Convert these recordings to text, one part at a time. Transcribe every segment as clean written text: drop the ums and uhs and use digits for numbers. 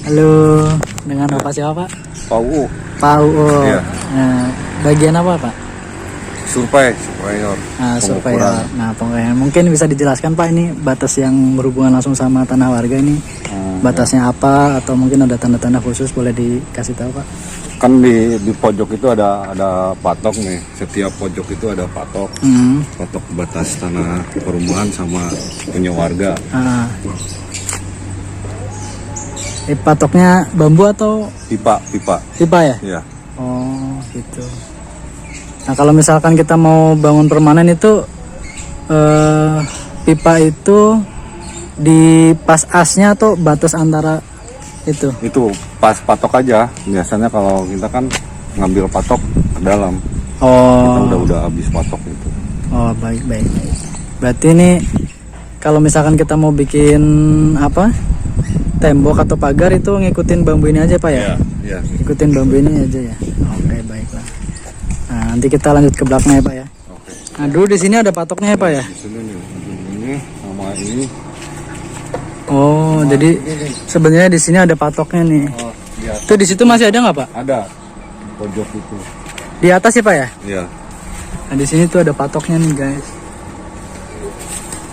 Halo, dengan Bapak siapa Pak? Pak UU. Pak UU. Iya. Nah, bagian apa Pak? Surveyor. Surveyor. Nah, pengukuran. Mungkin bisa dijelaskan Pak, ini batas yang berhubungan langsung sama tanah warga ini. Batasnya apa, atau mungkin ada tanda-tanda khusus, boleh dikasih tahu Pak? Kan di pojok itu ada patok nih. Setiap pojok itu ada patok. Patok batas tanah perumahan sama punya warga. Patoknya bambu atau Pipa. pipa ya? Iya. Oh, gitu. Nah, kalau misalkan kita mau bangun permanen itu pipa itu di pas asnya atau batas antara itu? Itu pas patok aja. Biasanya kalau kita kan ngambil patok ke dalam. Oh. Kita udah habis patok itu. Oh, baik. Berarti ini kalau misalkan kita mau bikin apa? Tembok atau pagar itu ngikutin bambu ini aja Pak ya? Iya. Ikutin bambu ini aja ya. Oke, baiklah. Nah, nanti kita lanjut ke belakangnya Pak ya. Oke. Nah, dulu di sini ada patoknya ya Pak ya? Di sini nih, ini sama ini. Oh, jadi sebenarnya di sini ada patoknya nih. Oh, di atas. Itu di situ masih ada nggak Pak? Ada pojok itu. Di atas ya Pak ya? Iya. Nah, di sini tuh ada patoknya nih guys.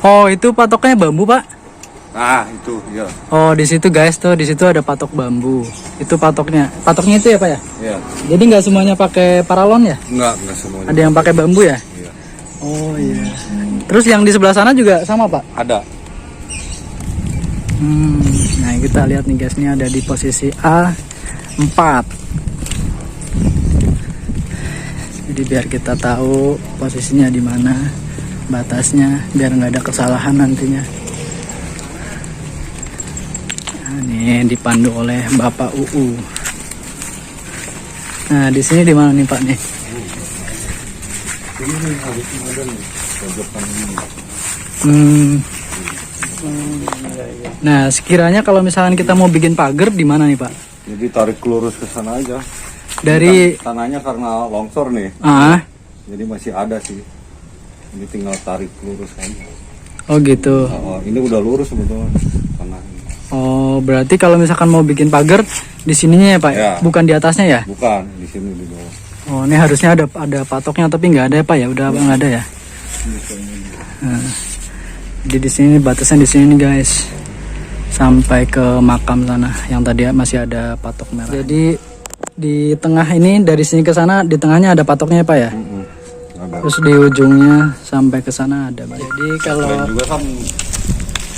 Oh, itu patoknya bambu Pak? Nah, itu ya. Oh, di situ guys tuh, di situ ada patok bambu. Itu patoknya. Patoknya itu ya Pak ya? Iya. Jadi nggak semuanya pakai paralon ya? Enggak semuanya. Ada yang pakai bambu ya? Iya. Oh iya. Terus yang di sebelah sana juga sama Pak? Ada. Nah kita lihat nih guys, ini ada di posisi A4. Jadi biar kita tahu posisinya di mana, batasnya, biar nggak ada kesalahan nantinya. Nah, ini dipandu oleh Bapak UU. Nah di sini di mana nih Pak nih? Ini harus ada nih pojokan ini. Nah sekiranya kalau misalkan kita mau bikin pagar di mana nih Pak? Jadi tarik lurus ke sana aja. Dari Ini kan tanahnya karena longsor nih. Jadi masih ada sih. Ini tinggal tarik lurus aja. Oh gitu. Oh, ini udah lurus sebetulnya tanahnya. Oh, berarti kalau misalkan mau bikin pagar di sininya ya Pak, Ya. bukan di atasnya ya? Bukan di sini di bawah. Oh, ini harusnya ada patoknya tapi nggak ada ya Pak ya? Udah nggak ada ya? Nah, jadi di sini batasnya di sini nih guys, sampai ke makam sana yang tadi masih ada patok merah. Jadi di tengah ini dari sini ke sana di tengahnya ada patoknya ya Pak ya? Ada. Terus di ujungnya sampai ke sana ada. Jadi kalau Dan juga kan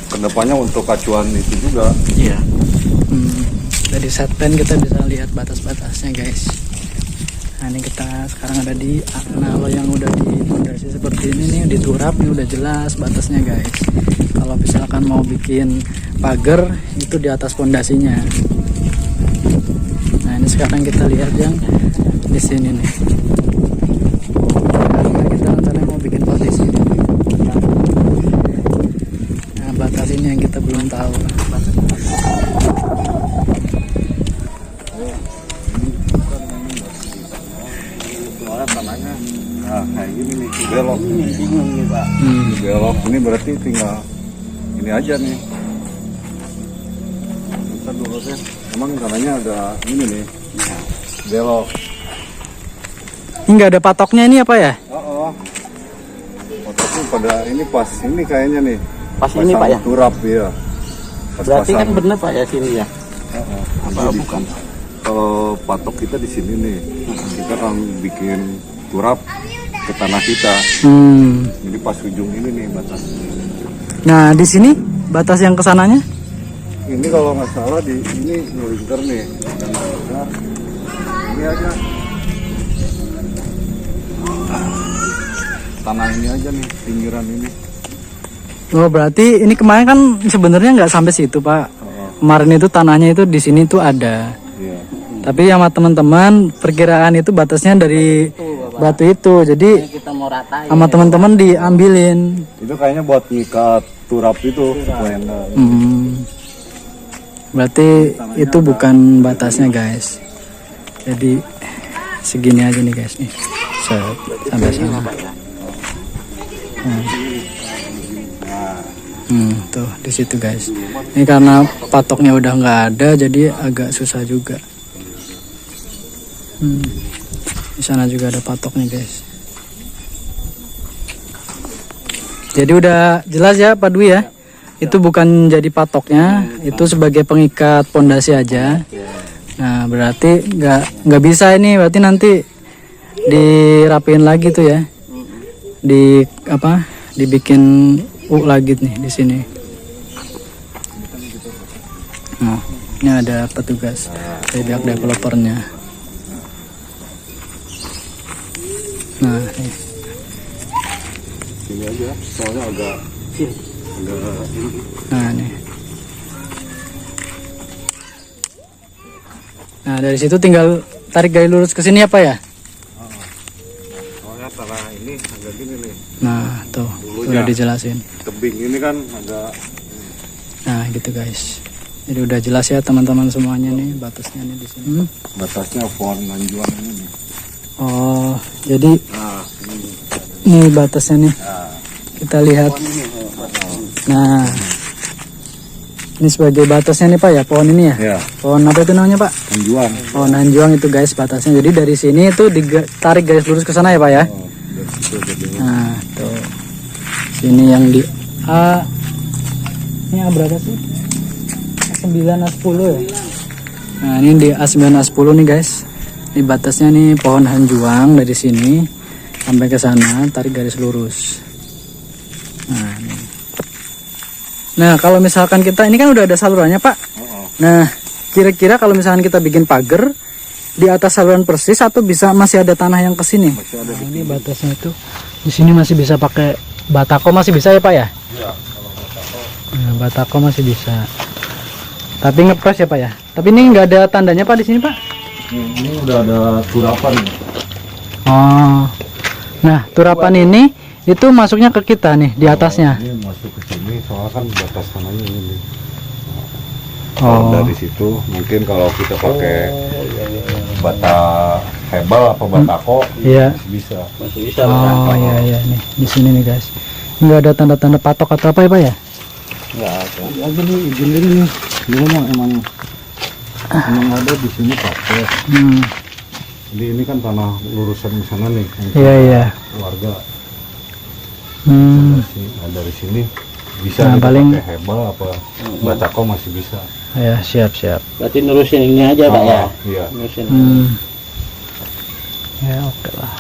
kedepannya untuk acuan itu juga. iya. Dari set plan kita bisa lihat batas-batasnya guys. Nah ini kita sekarang ada di kalau yang udah di fondasi seperti ini nih, diturap nih udah jelas batasnya guys. Kalau misalkan mau bikin pagar itu di atas fondasinya. Nah ini sekarang kita lihat yang di sini nih. Nah, kita rencananya mau bikin fondasi. Nah batas ini yang kita belum tahu. Tanahnya nah kayak gini nih belok bingung nih Pak. Belok ini berarti tinggal ini aja nih. Kita dulu deh. Emang tanahnya ada ini nih. Belok. Ini nggak ada patoknya ini apa ya? Oh. Potoknya pada ini pas ini kayaknya nih. Pas ini Pak ya? Turap ya. Berarti kan bener Pak ya sini ya? Apa Jadi, bukan? kalau patok kita di sini nih, kita kan bikin turap ke tanah kita. Jadi pas ujung ini nih batas. Nah di sini batas yang kesananya? Ini kalau nggak salah di ini melingkar nih. Dan melingkar. Ini aja. Tanah ini aja nih, pinggiran ini. Oh berarti ini kemarin kan sebenarnya nggak sampai situ Pak. Kemarin itu tanahnya itu di sini tuh ada. Iya. Tapi sama teman-teman perkiraan itu batasnya dari batu itu. Jadi Kita mau ratain. sama teman-teman diambilin. Itu kayaknya buat ngikat turap itu. Kayaknya. Berarti itu bukan batasnya guys. Jadi segini aja nih guys nih. Sampai sana. Tuh di situ guys. Ini karena patoknya udah nggak ada, jadi agak susah juga. Di sana juga ada patoknya guys. Jadi udah jelas ya Pak Dwi ya. Itu bukan jadi patoknya, itu sebagai pengikat pondasi aja. Nah berarti nggak bisa ini, berarti nanti dirapiin lagi tuh ya. Dibikin lagi nih di sini. Oh, ini ada petugas dari pihak developernya. Nah, nih. Ini aja, soalnya agak Nah, nih. Nah, dari situ tinggal tarik garis lurus ke sini apa ya? soalnya tanah ini agak gini nih. Nah, tuh Dulunya. udah dijelasin. Tebing ini kan agak Nah, gitu guys. Jadi udah jelas ya teman-teman semuanya nih batasnya nih di sini. batasnya pohon anjuan ini nih. Oh, jadi Nah, ini batasnya nih. Kita lihat. Nah, ini sebagai batasnya nih Pak ya, pohon ini ya. ya, Pohon apa itu namanya Pak? anjuan. Pohon anjuang itu guys batasnya. Jadi dari sini itu ditarik garis lurus ke sana ya Pak ya. Oh, dari situ jadi Nah, tuh. Sini yang di A. Ini A berapa sih? A9 A10 ya. Nah, ini di A9 A10 nih guys. Ini batasnya nih pohon hanjuang dari sini sampai ke sana, tarik garis lurus. Nah, nih. Nah, kalau misalkan kita ini kan udah ada salurannya, Pak. Nah, kira-kira kalau misalkan kita bikin pagar di atas saluran persis atau bisa masih ada tanah yang ke sini? masih ada. Nah, ini batasnya itu. Di sini masih bisa pakai batako, masih bisa ya, Pak ya? Iya, Nah, batako masih bisa. Tapi ngepres ya, Pak ya? Tapi ini nggak ada tandanya, Pak, di sini, Pak? ini udah ada turapan. Oh. Nah, turapan ini itu masuknya ke kita nih di atasnya. Ini masuk ke sini, soalnya kan batas tanahnya ini. Oh. Dari situ mungkin kalau kita pakai bata hebel apa batako Iya. bisa. Masih bisa. Oh, iya iya nih di sini nih, guys. Nggak ada tanda-tanda patok atau apa ya, Pak ya? Enggak ada. Lagi nih izin dulu nih. Ini emang ada di sini pakai. Jadi ini kan tanah lurusan di sana nih. Iya iya. Warga. Nah, dari sini bisa Nah, nih paling- pakai hebel apa batako masih bisa. Ya, siap. Berarti nerusin ini aja Pak ya. Iya. Nerusin. Ya, oke lah.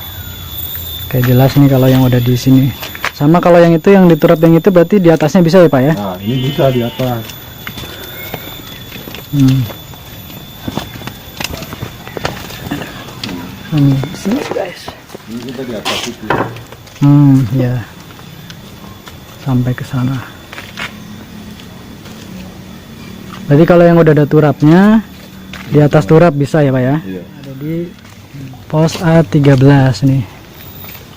Oke, jelas nih kalau yang udah di sini. Sama kalau yang itu yang diturap yang itu berarti di atasnya bisa ya, Pak ya? Nah, ini bisa di atas. Sini, guys. Ini kita di atas itu. Ya. Sampai ke sana. Berarti kalau yang udah ada turapnya di atas turap bisa ya, Pak ya? Iya. Ada di pos A13 nih.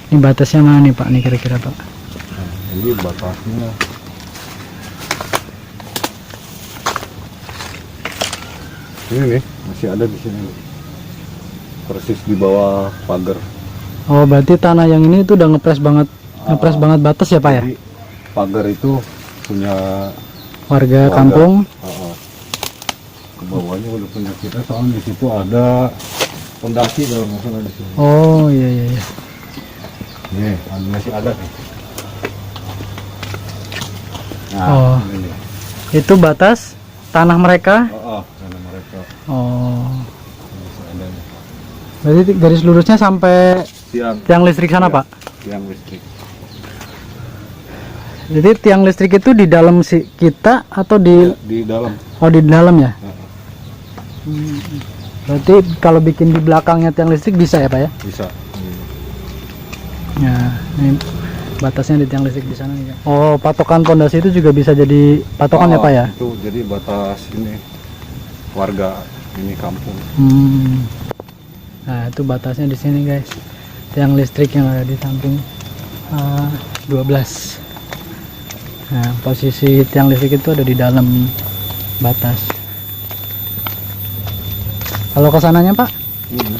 Ini batasnya mana nih, Pak? Nih kira-kira, Pak? Nah, ini batasnya. Ini nih masih ada di sini. Persis di bawah pagar. Oh, berarti tanah yang ini tuh udah ngepres banget batas ya, Pak ya? Jadi pagar itu punya Warga kampung. Ke bawahnya udah punya kita, soalnya di situ ada fondasi kalau nggak salah di sini. Oh, iya. Nih, masih ada nih. Nah, Oh. ini nih. Itu batas tanah mereka. Tanah mereka Oh. masih ada nih. Berarti garis lurusnya sampai tiang listrik sana, Iya. Pak. Tiang listrik. Jadi tiang listrik itu di dalam kita atau di Di dalam. Oh, di dalam ya? Berarti kalau bikin di belakangnya tiang listrik bisa ya, Pak ya? Bisa. Ya, ini batasnya di tiang listrik di sana nih. Oh, patokan pondasi itu juga bisa jadi patokan ya, Pak ya? Itu jadi batas ini warga ini kampung. Nah, itu batasnya di sini, guys. Tiang listrik yang ada di samping 12. Nah, posisi tiang listrik itu ada di dalam batas. Kalau kesananya, Pak?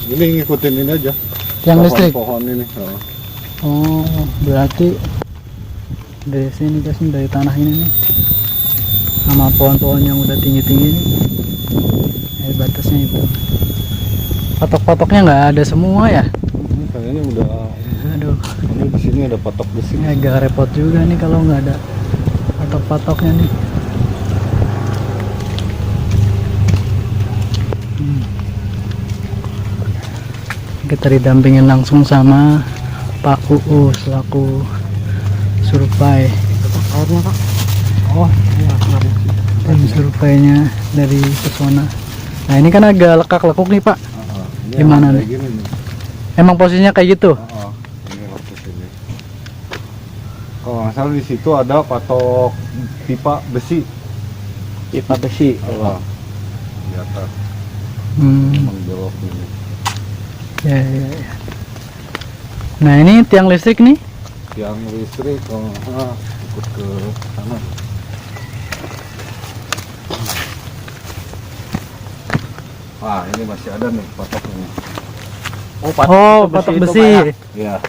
Ini ngikutin ini aja. Tiang listrik. Pohon ini. Oh, berarti Dari sini guys, dari tanah ini nih, sama pohon-pohon yang udah tinggi-tinggi nih. Batasnya itu. Patok-patoknya nggak ada semua ya. Kayaknya udah. Aduh. Ini di sini ada patok besi. Ini agak repot juga nih kalau nggak ada patok-patoknya nih. Kita didampingin langsung sama Pak UU selaku survei. Airnya Pak. Oh, tim surveinya dari pesona. Nah ini kan agak lekak-lekuk nih Pak. Gimana nih? Emang posisinya kayak gitu? Ini posisinya. Kalau nggak salah di situ ada patok pipa besi. Pipa besi. Di atas. Emang belok ini. Ya. Nah ini tiang listrik nih. Tiang listrik kalau nggak salah ikut ke sana. Ah, ini masih ada nih patoknya. Patok besi. Iya.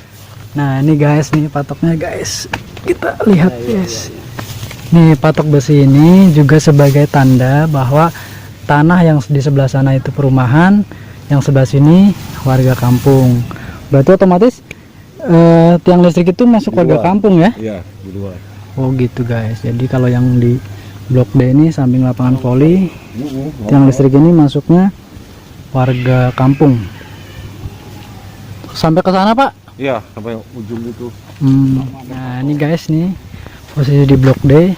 Nah ini guys, nih patoknya guys. Kita lihat guys. Nih patok besi ini juga sebagai tanda bahwa tanah yang di sebelah sana itu perumahan, yang sebelah sini warga kampung. Berarti otomatis tiang listrik itu masuk warga kampung ya? Iya, di luar. Oh gitu guys. Jadi kalau yang di Blok D ini samping lapangan voli, tiang listrik ini masuknya warga kampung. Sampai ke sana Pak? Iya, sampai ujung itu. Nah ini guys nih posisi di Blok D.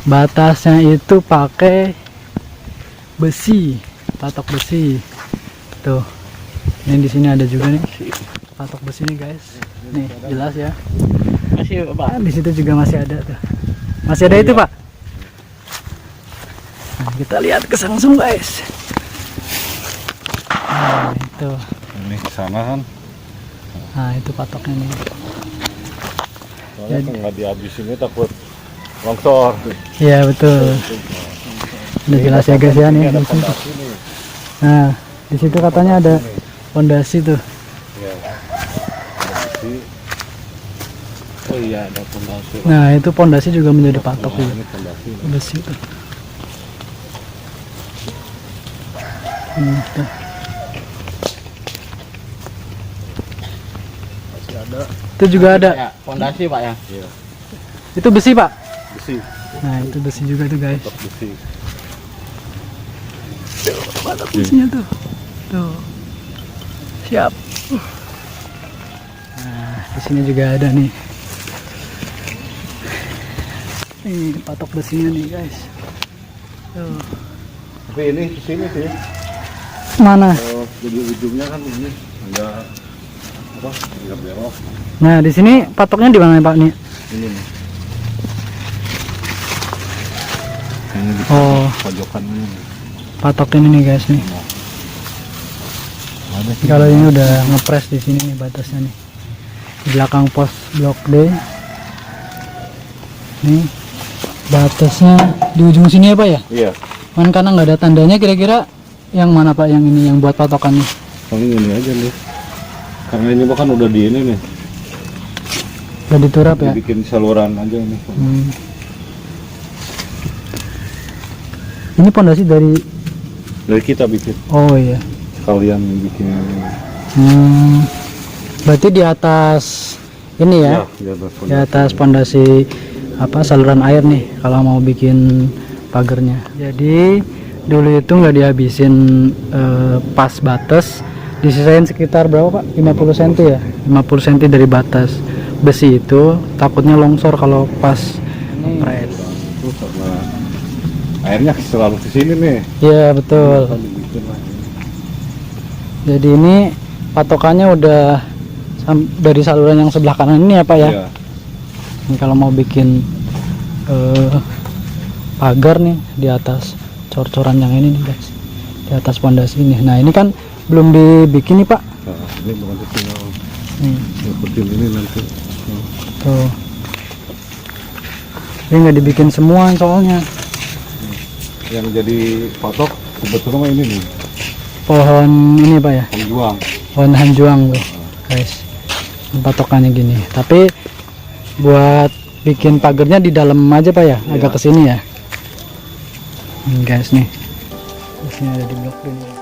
Batasnya itu pakai besi, patok besi. Tuh. Ini di sini ada juga nih patok besi nih guys. Nih jelas ya. Masih Pak. Di situ juga masih ada tuh. Masih ada itu Pak. Nah, kita lihat ke langsung guys. Nah, itu. Ini ke sana kan. Nah, itu patoknya nih. Soalnya kan nggak dihabisin ini takut longsor. Iya, betul. Udah jelas ya guys ya nih. Ada Di situ. fondasi nih. Nah, di situ katanya ada fondasi tuh. Iya. Fondasi. Oh iya, ada pondasi. Nah, itu fondasi juga menjadi patok juga. Ini fondasi. Besi tuh. Tuh. Masih ada. Itu juga ada. Ya, pondasi Pak ya. Iya. Itu besi Pak. Besi. Nah, itu besi juga tuh guys. Patok besi. Patok besinya tuh. Tuh. Siap. Nah, di sini juga ada nih. Ini patok besinya nih guys. Tuh. Tapi ini di sini sih. Mana? Jadi ujungnya kan ini ada apa? Agak belok. Nah, di sini patoknya di mana Pak nih? Ini nih. Ini di Oh, pojokan ini. patok ini nih guys nih. Ada sih. Kalau ini udah ngepres di sini nih batasnya nih. Di belakang pos Blok D. Nih batasnya di ujung sini ya Pak ya? Iya. Kan karena nggak ada tandanya, kira-kira yang mana Pak yang ini yang buat patokannya? Paling ini aja nih. Karena ini bahkan udah di ini nih. Udah diturap ya? Bikin saluran aja nih. Ini pondasi dari. Dari kita bikin. Oh iya. Kalian bikin. Berarti di atas ini ya? Di atas pondasi apa saluran air nih kalau mau bikin pagernya. Jadi dulu itu nggak dihabisin pas batas, disisain sekitar berapa Pak? 50 cm ya? 50 cm dari batas besi itu, takutnya longsor kalau pas ngepres. Itu karena airnya selalu ke sini nih. Iya betul. Jadi ini patokannya udah dari saluran yang sebelah kanan ini ya Pak ya? Iya. Ini kalau mau bikin pagar nih di atas cor-coran yang ini nih guys, di atas pondasi ini. Nah ini kan belum dibikin nih Pak. Nah, ini bukan tinggal ikutin ini nanti. Tuh. Ini nggak dibikin semua soalnya. Yang jadi patok sebetulnya ini nih. Pohon ini Pak ya? Pengjuang. Pohon hanjuang tuh guys. Patokannya gini. Tapi buat bikin pagarnya di dalam aja Pak ya, agak ke sini ya. Guys nih. Di sini ada di blok ini.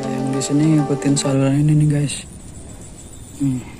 Yang di sini ngikutin saluran ini nih guys. Nih.